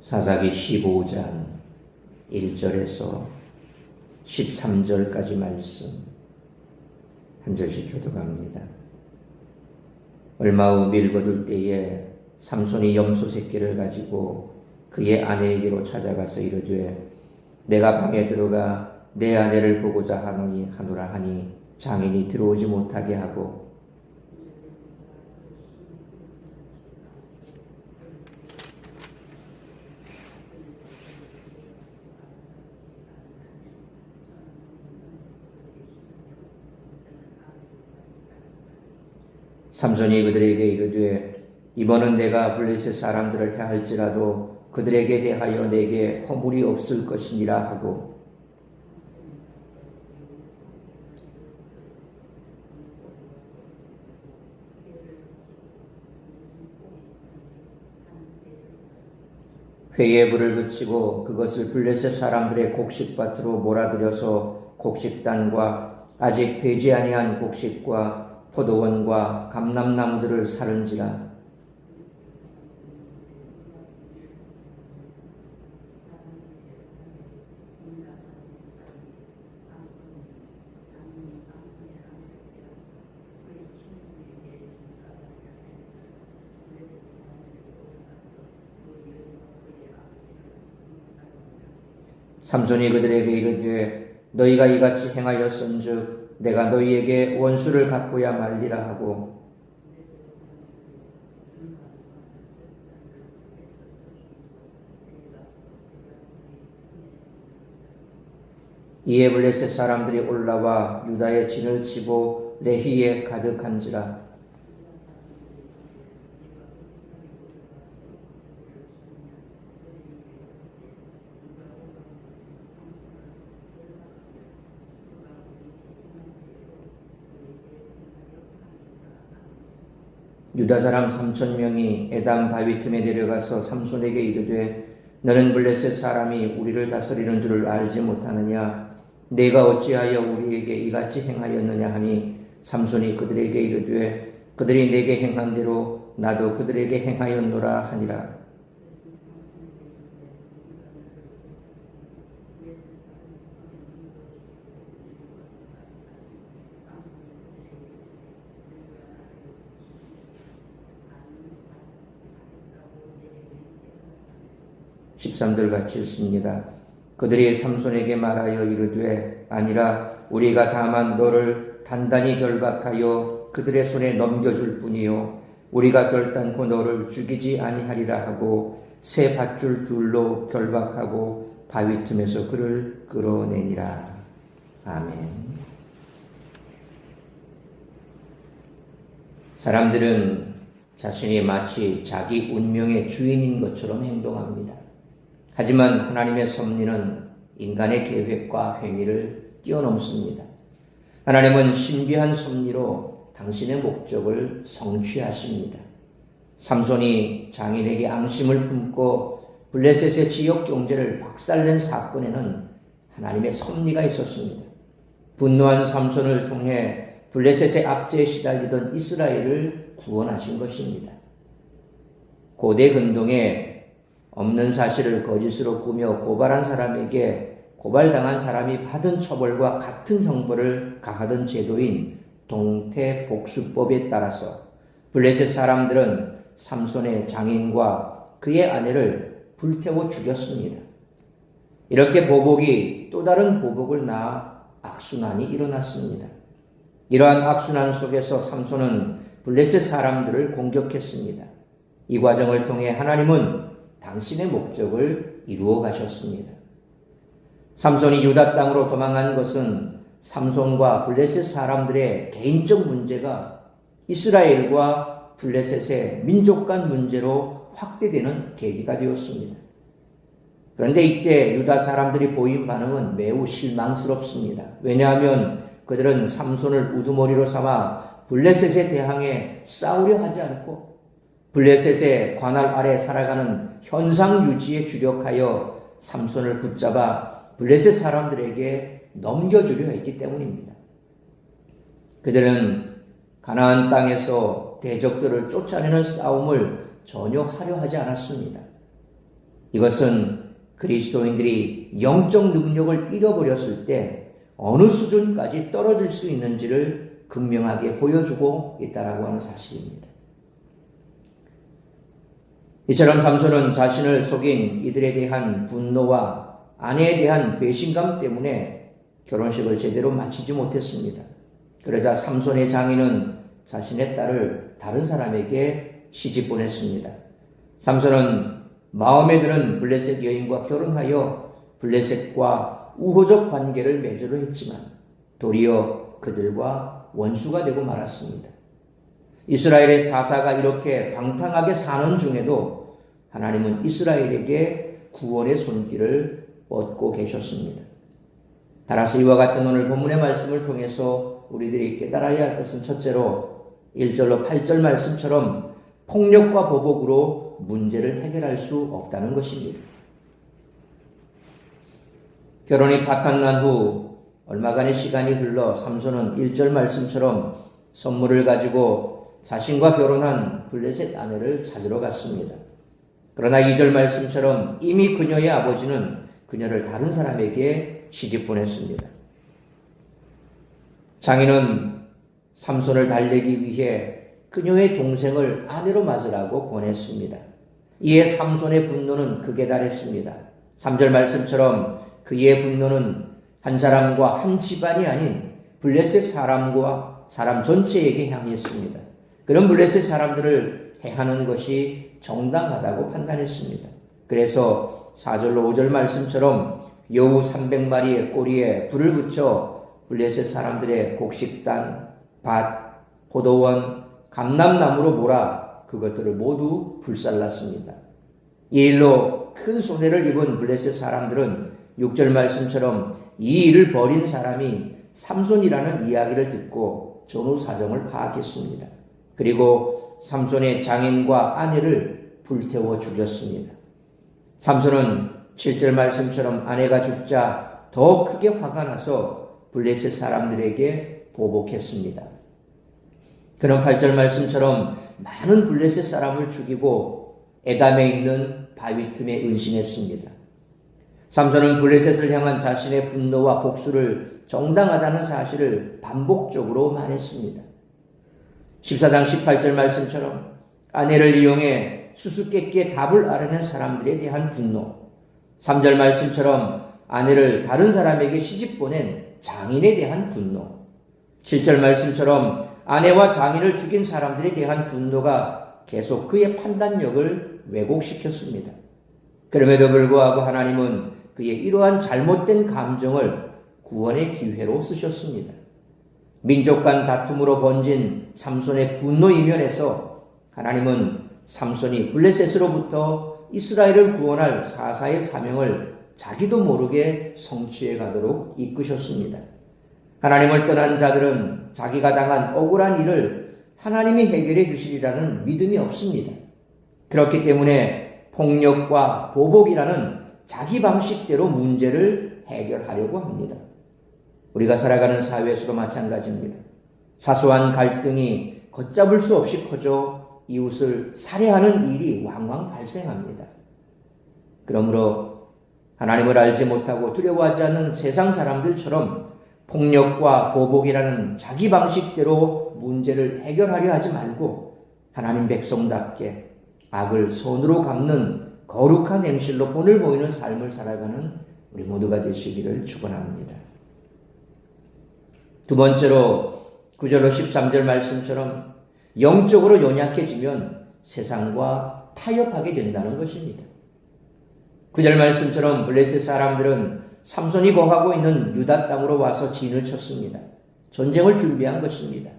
사사기 15장 1절에서 13절까지 말씀 한 절씩 교독합니다. 얼마 후 밀거둘 때에 삼손이 염소 새끼를 가지고 그의 아내에게로 찾아가서 이르되 내가 방에 들어가 내 아내를 보고자 하노라 하니 장인이 들어오지 못하게 하고 삼손이 그들에게 이르되 이번은 내가 블레셋 사람들을 해할지라도 그들에게 대하여 내게 허물이 없을 것이니라 하고 회에 불을 붙이고 그것을 블레셋 사람들의 곡식밭으로 몰아들여서 곡식단과 아직 배지 아니한 곡식과 포도원과 감람나무들을 사른지라. 삼손이 그들에게 이르되 너희가 이같이 행하였은즉 내가 너희에게 원수를 갚고야 말리라 하고 이에 블레셋 사람들이 올라와 유다의 진을 치고 레히에 가득한지라. 유다 사람 3,000명이 에담 바위 틈에 내려가서 삼손에게 이르되 너는 블레셋 사람이 우리를 다스리는 줄을 알지 못하느냐? 내가 어찌하여 우리에게 이같이 행하였느냐 하니 삼손이 그들에게 이르되 그들이 내게 행한 대로 나도 그들에게 행하였노라 하니라. 십삼절 같이 읽습니다. 그들이 삼손에게 말하여 이르되 아니라 우리가 다만 너를 단단히 결박하여 그들의 손에 넘겨줄 뿐이요 우리가 결단코 너를 죽이지 아니하리라 하고 새 밧줄 둘로 결박하고 바위 틈에서 그를 끌어내니라. 아멘. 사람들은 자신이 마치 자기 운명의 주인인 것처럼 행동합니다. 하지만 하나님의 섭리는 인간의 계획과 행위를 뛰어넘습니다. 하나님은 신비한 섭리로 당신의 목적을 성취하십니다. 삼손이 장인에게 앙심을 품고 블레셋의 지역 경제를 박살낸 사건에는 하나님의 섭리가 있었습니다. 분노한 삼손을 통해 블레셋의 압제에 시달리던 이스라엘을 구원하신 것입니다. 고대 근동에 없는 사실을 거짓으로 꾸며 고발한 사람에게 고발당한 사람이 받은 처벌과 같은 형벌을 가하던 제도인 동태복수법에 따라서 블레셋 사람들은 삼손의 장인과 그의 아내를 불태워 죽였습니다. 이렇게 보복이 또 다른 보복을 낳아 악순환이 일어났습니다. 이러한 악순환 속에서 삼손은 블레셋 사람들을 공격했습니다. 이 과정을 통해 하나님은 당신의 목적을 이루어 가셨습니다. 삼손이 유다 땅으로 도망한 것은 삼손과 블레셋 사람들의 개인적 문제가 이스라엘과 블레셋의 민족 간 문제로 확대되는 계기가 되었습니다. 그런데 이때 유다 사람들이 보인 반응은 매우 실망스럽습니다. 왜냐하면 그들은 삼손을 우두머리로 삼아 블레셋에 대항해 싸우려 하지 않고 블레셋의 관할 아래 살아가는 현상 유지에 주력하여 삼손을 붙잡아 블레셋 사람들에게 넘겨주려 했기 때문입니다. 그들은 가나안 땅에서 대적들을 쫓아내는 싸움을 전혀 하려 하지 않았습니다. 이것은 그리스도인들이 영적 능력을 잃어버렸을 때 어느 수준까지 떨어질 수 있는지를 극명하게 보여주고 있다라고 하는 사실입니다. 이처럼 삼손은 자신을 속인 이들에 대한 분노와 아내에 대한 배신감 때문에 결혼식을 제대로 마치지 못했습니다. 그러자 삼손의 장인은 자신의 딸을 다른 사람에게 시집 보냈습니다. 삼손은 마음에 드는 블레셋 여인과 결혼하여 블레셋과 우호적 관계를 맺으려 했지만 도리어 그들과 원수가 되고 말았습니다. 이스라엘의 사사가 이렇게 방탕하게 사는 중에도 하나님은 이스라엘에게 구원의 손길을 뻗고 계셨습니다. 따라서 이와 같은 오늘 본문의 말씀을 통해서 우리들이 깨달아야 할 것은 첫째로 1절로 8절 말씀처럼 폭력과 보복으로 문제를 해결할 수 없다는 것입니다. 결혼이 파탄난 후 얼마간의 시간이 흘러 삼손은 1절 말씀처럼 선물을 가지고 자신과 결혼한 블레셋 아내를 찾으러 갔습니다. 그러나 2절 말씀처럼 이미 그녀의 아버지는 그녀를 다른 사람에게 시집 보냈습니다. 장인은 삼손을 달래기 위해 그녀의 동생을 아내로 맞으라고 권했습니다. 이에 삼손의 분노는 극에 달했습니다. 3절 말씀처럼 그의 분노는 한 사람과 한 집안이 아닌 블레셋 사람과 사람 전체에게 향했습니다. 그런 블레셋 사람들을 해하는 것이 정당하다고 판단했습니다. 그래서 4절로 5절 말씀처럼 여우 300마리의 꼬리에 불을 붙여 블레셋 사람들의 곡식단, 밭, 포도원, 감람나무로 몰아 그것들을 모두 불살랐습니다. 이 일로 큰 손해를 입은 블레셋 사람들은 6절 말씀처럼 이 일을 벌인 사람이 삼손이라는 이야기를 듣고 전후 사정을 파악했습니다. 그리고 삼손의 장인과 아내를 불태워 죽였습니다. 삼손은 7절 말씀처럼 아내가 죽자 더 크게 화가 나서 블레셋 사람들에게 보복했습니다. 그런 8절 말씀처럼 많은 블레셋 사람을 죽이고 에담에 있는 바위 틈에 은신했습니다. 삼손은 블레셋을 향한 자신의 분노와 복수를 정당하다는 사실을 반복적으로 말했습니다. 14장 18절 말씀처럼 아내를 이용해 수수께끼의 답을 알아낸 사람들에 대한 분노, 3절 말씀처럼 아내를 다른 사람에게 시집 보낸 장인에 대한 분노, 7절 말씀처럼 아내와 장인을 죽인 사람들에 대한 분노가 계속 그의 판단력을 왜곡시켰습니다. 그럼에도 불구하고 하나님은 그의 이러한 잘못된 감정을 구원의 기회로 쓰셨습니다. 민족 간 다툼으로 번진 삼손의 분노 이면에서 하나님은 삼손이 블레셋으로부터 이스라엘을 구원할 사사의 사명을 자기도 모르게 성취해 가도록 이끄셨습니다. 하나님을 떠난 자들은 자기가 당한 억울한 일을 하나님이 해결해 주시리라는 믿음이 없습니다. 그렇기 때문에 폭력과 보복이라는 자기 방식대로 문제를 해결하려고 합니다. 우리가 살아가는 사회에서도 마찬가지입니다. 사소한 갈등이 걷잡을 수 없이 커져 이웃을 살해하는 일이 왕왕 발생합니다. 그러므로 하나님을 알지 못하고 두려워하지 않는 세상 사람들처럼 폭력과 보복이라는 자기 방식대로 문제를 해결하려 하지 말고 하나님 백성답게 악을 손으로 갚는 거룩한 행실로 본을 보이는 삶을 살아가는 우리 모두가 되시기를 축원합니다. 두 번째로 9절로 13절 말씀처럼 영적으로 연약해지면 세상과 타협하게 된다는 것입니다. 9절 말씀처럼 블레셋 사람들은 삼손이 거하고 있는 유다 땅으로 와서 진을 쳤습니다. 전쟁을 준비한 것입니다.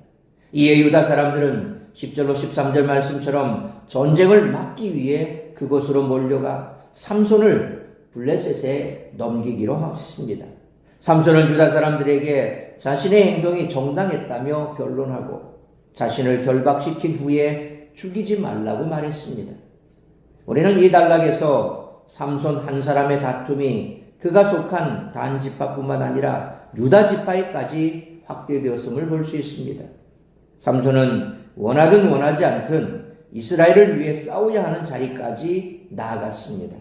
이에 유다 사람들은 10절로 13절 말씀처럼 전쟁을 막기 위해 그곳으로 몰려가 삼손을 블레셋에 넘기기로 했습니다. 삼손은 유다 사람들에게 자신의 행동이 정당했다며 변론하고 자신을 결박시킨 후에 죽이지 말라고 말했습니다. 우리는 이 단락에서 삼손 한 사람의 다툼이 그가 속한 단 지파뿐만 아니라 유다 지파에까지 확대되었음을 볼 수 있습니다. 삼손은 원하든 원하지 않든 이스라엘을 위해 싸워야 하는 자리까지 나아갔습니다.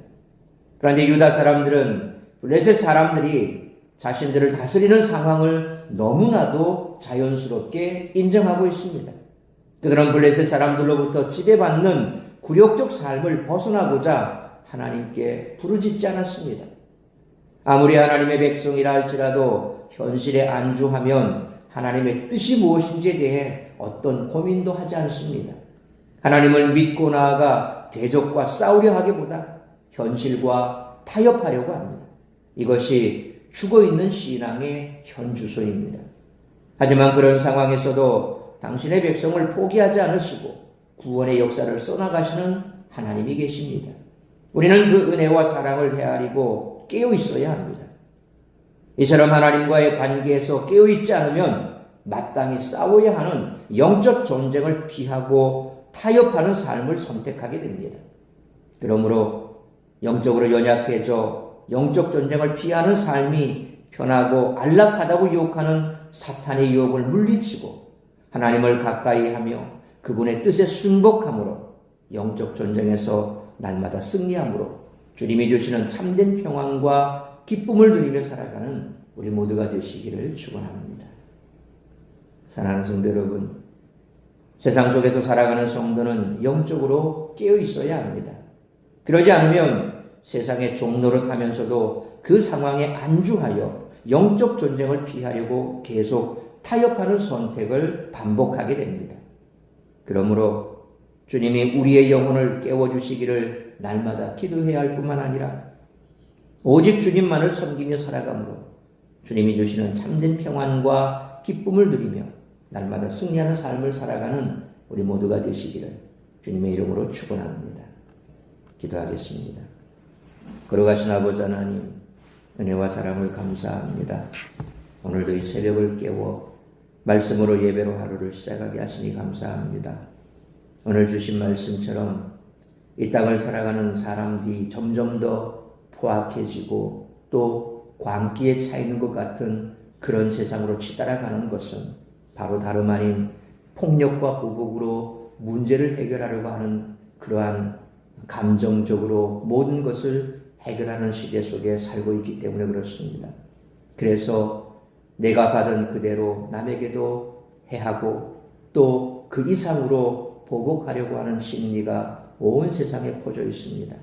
그런데 유다 사람들은 블레셋 사람들이 자신들을 다스리는 상황을 너무나도 자연스럽게 인정하고 있습니다. 그들은 블레셋 사람들로부터 지배받는 굴욕적 삶을 벗어나고자 하나님께 부르짖지 않았습니다. 아무리 하나님의 백성이라 할지라도 현실에 안주하면 하나님의 뜻이 무엇인지에 대해 어떤 고민도 하지 않습니다. 하나님을 믿고 나아가 대적과 싸우려 하기보다 현실과 타협하려고 합니다. 이것이 죽어있는 신앙의 현주소입니다. 하지만 그런 상황에서도 당신의 백성을 포기하지 않으시고 구원의 역사를 써나가시는 하나님이 계십니다. 우리는 그 은혜와 사랑을 헤아리고 깨어있어야 합니다. 이처럼 하나님과의 관계에서 깨어있지 않으면 마땅히 싸워야 하는 영적 전쟁을 피하고 타협하는 삶을 선택하게 됩니다. 그러므로 영적으로 연약해져 영적 전쟁을 피하는 삶이 편하고 안락하다고 유혹하는 사탄의 유혹을 물리치고 하나님을 가까이 하며 그분의 뜻에 순복함으로 영적 전쟁에서 날마다 승리함으로 주님이 주시는 참된 평안과 기쁨을 누리며 살아가는 우리 모두가 되시기를 축원합니다. 사랑하는 성도 여러분, 세상 속에서 살아가는 성도는 영적으로 깨어 있어야 합니다. 그러지 않으면 세상의 종노릇하면서도 그 상황에 안주하여 영적 전쟁을 피하려고 계속 타협하는 선택을 반복하게 됩니다. 그러므로 주님이 우리의 영혼을 깨워주시기를 날마다 기도해야 할 뿐만 아니라 오직 주님만을 섬기며 살아가므로 주님이 주시는 참된 평안과 기쁨을 누리며 날마다 승리하는 삶을 살아가는 우리 모두가 되시기를 주님의 이름으로 축원합니다. 기도하겠습니다. 걸어가신 아버지 하나님, 은혜와 사랑을 감사합니다. 오늘도 이 새벽을 깨워 말씀으로 예배로 하루를 시작하게 하시니 감사합니다. 오늘 주신 말씀처럼 이 땅을 살아가는 사람들이 점점 더 포악해지고 또 광기에 차 있는 것 같은 그런 세상으로 치달아가는 것은 바로 다름 아닌 폭력과 보복으로 문제를 해결하려고 하는 그러한 감정적으로 모든 것을 해결하는 시대 속에 살고 있기 때문에 그렇습니다. 그래서 내가 받은 그대로 남에게도 해하고 또 그 이상으로 보복하려고 하는 심리가 온 세상에 퍼져 있습니다.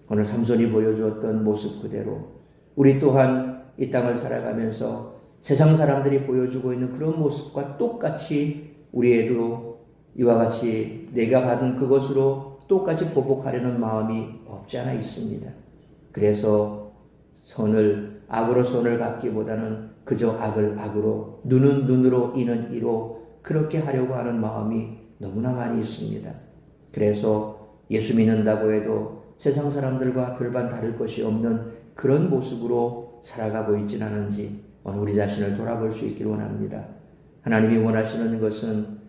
오늘 삼손이 보여주었던 모습 그대로 우리 또한 이 땅을 살아가면서 세상 사람들이 보여주고 있는 그런 모습과 똑같이 우리에도 이와 같이 내가 받은 그것으로 똑같이 보복하려는 마음이 없지 않아 있습니다. 그래서 악으로 선을 갚기보다는 그저 악을 악으로 눈은 눈으로 이는 이로 그렇게 하려고 하는 마음이 너무나 많이 있습니다. 그래서 예수 믿는다고 해도 세상 사람들과 별반 다를 것이 없는 그런 모습으로 살아가고 있지는 않은지 오늘 우리 자신을 돌아볼 수 있기를 원합니다. 하나님이 원하시는 것은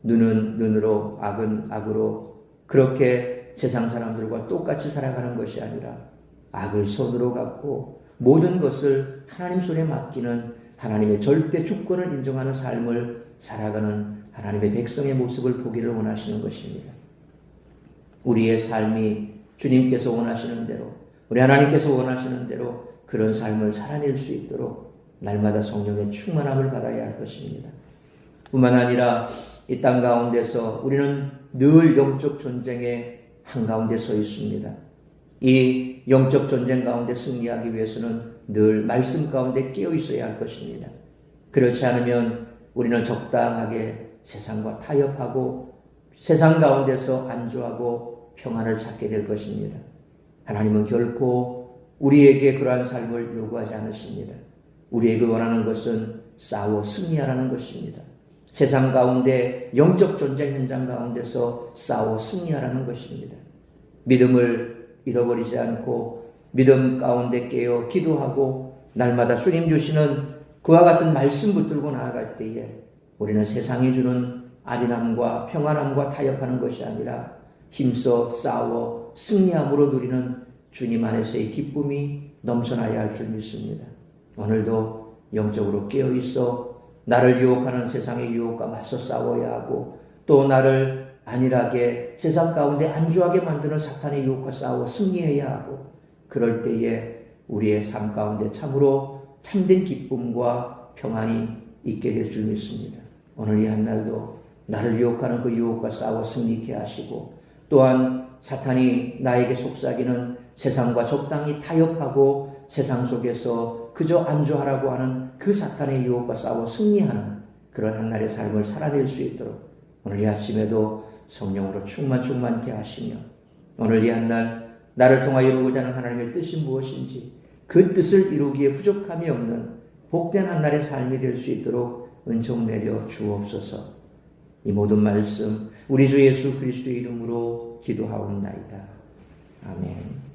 눈은 눈으로 악은 악으로 그렇게 세상 사람들과 똑같이 살아가는 것이 아니라 악을 손으로 갖고 모든 것을 하나님 손에 맡기는 하나님의 절대 주권을 인정하는 삶을 살아가는 하나님의 백성의 모습을 보기를 원하시는 것입니다. 우리의 삶이 주님께서 원하시는 대로 우리 하나님께서 원하시는 대로 그런 삶을 살아낼 수 있도록 날마다 성령의 충만함을 받아야 할 것입니다. 뿐만 아니라 이 땅 가운데서 우리는 늘 영적 전쟁의 한가운데 서 있습니다. 이 영적 전쟁 가운데 승리하기 위해서는 늘 말씀 가운데 깨어 있어야 할 것입니다. 그렇지 않으면 우리는 적당하게 세상과 타협하고 세상 가운데서 안주하고 평안을 찾게 될 것입니다. 하나님은 결코 우리에게 그러한 삶을 요구하지 않으십니다. 우리에게 원하는 것은 싸워 승리하라는 것입니다. 세상 가운데 영적 전쟁 현장 가운데서 싸워 승리하라는 것입니다. 믿음을 잃어버리지 않고 믿음 가운데 깨어 기도하고 날마다 주님 주시는 그와 같은 말씀 붙들고 나아갈 때에 우리는 세상이 주는 안일함과 평안함과 타협하는 것이 아니라 힘써 싸워 승리함으로 누리는 주님 안에서의 기쁨이 넘쳐나야 할 줄 믿습니다. 오늘도 영적으로 깨어있어 나를 유혹하는 세상의 유혹과 맞서 싸워야 하고 또 나를 안일하게 세상 가운데 안주하게 만드는 사탄의 유혹과 싸워 승리해야 하고 그럴 때에 우리의 삶 가운데 참으로 참된 기쁨과 평안이 있게 될 줄 믿습니다. 오늘 이 한날도 나를 유혹하는 그 유혹과 싸워 승리케 하시고, 또한 사탄이 나에게 속삭이는 세상과 적당히 타협하고 세상 속에서 그저 안주하라고 하는 그 사탄의 유혹과 싸워 승리하는 그런 한날의 삶을 살아낼 수 있도록 오늘 이 아침에도 성령으로 충만케 하시며, 오늘 이 한날 나를 통하여 이루고자 하는 하나님의 뜻이 무엇인지 그 뜻을 이루기에 부족함이 없는 복된 한날의 삶이 될 수 있도록 은총 내려 주옵소서. 이 모든 말씀 우리 주 예수 그리스도의 이름으로 기도하옵나이다. 아멘.